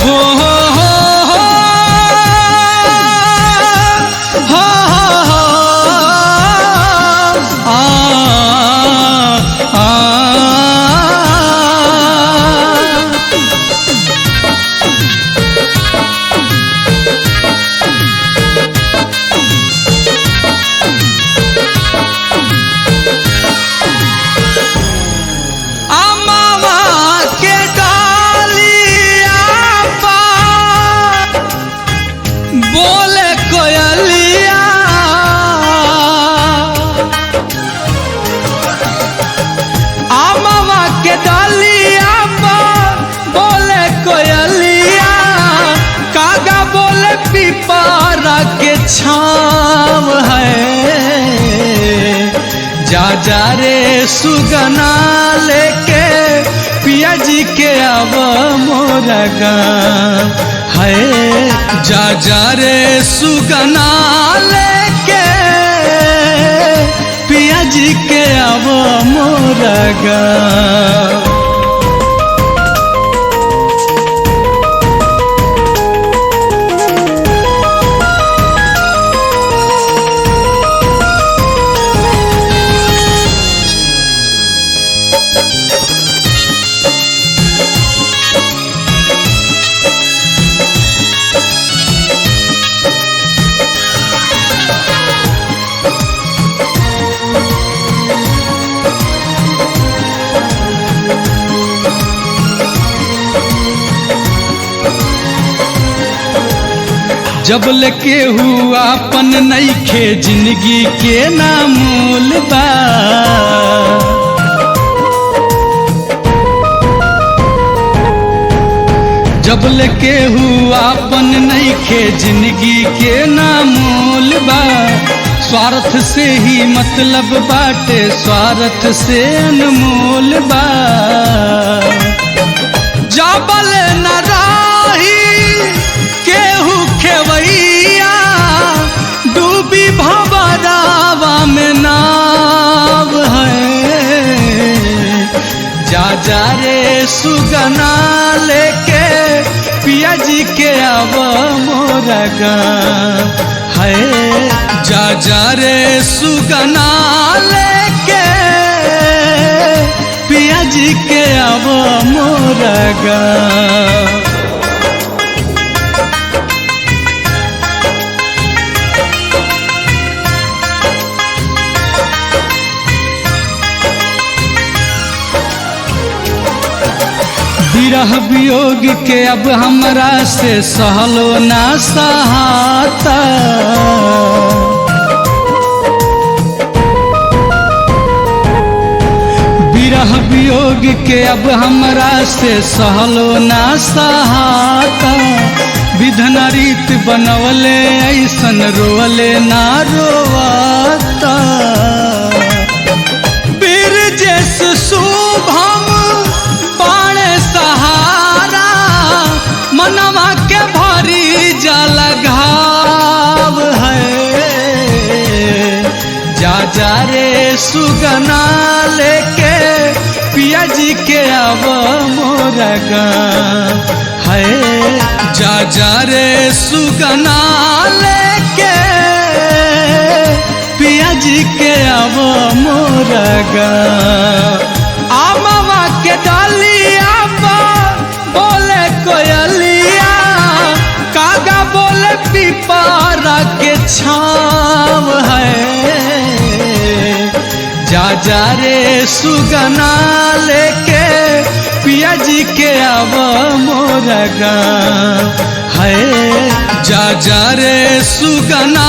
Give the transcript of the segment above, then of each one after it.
हो हो हो हो हो आ आ बोले कोयलिया आमावा के डालिया बोले कोयलिया कागा बोले पिपरा के छाव है जा जा रे सुगना लेके पिया जी के अब मोरा गाँव है जा जा रे सुगना लेके पिया जी के अब मोरा गाँव। जब लेके हुआ अपन नईखे जिंदगी के ना मूल बा जब लेके हुआ अपन नईखे जिंदगी के ना मूल बा स्वार्थ से ही मतलब बाटे स्वार्थ से अनमोल बा जाबल न राही केहू खेवैया डूबी भंवरावा में नाव है जा जा रे सुगना लेके पिया जी के अब मोरा गाँव है जा जा रे सुगना लेके पिया जी के अब मोरा गाँव। विरह वियोग के अब हमरा से सहलो ना सहाता विरह वियोग के अब हमरा से सहलो ना सहाता विधन रीत बनवले ऐसन रोवले ना रोवाता बीर जैस शुभम सहारा मनवा के भरी जल घाव है जा जा रे सुगना लेके पिया जी के अब मोरा गाँव है जा जा रे सुगना लेके पिया जी के अब मोरा गाँव। आमावा के डालिया बोले कोयलिया कागा बोले पिपरा के छाव है जा जा रे सुगना लेके पिया जी के अब मोरा गाँव है जा जा रे सुगना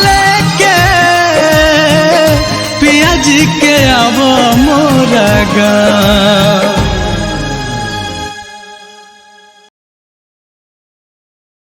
लेके पिया जी के अब मोरा गाँव।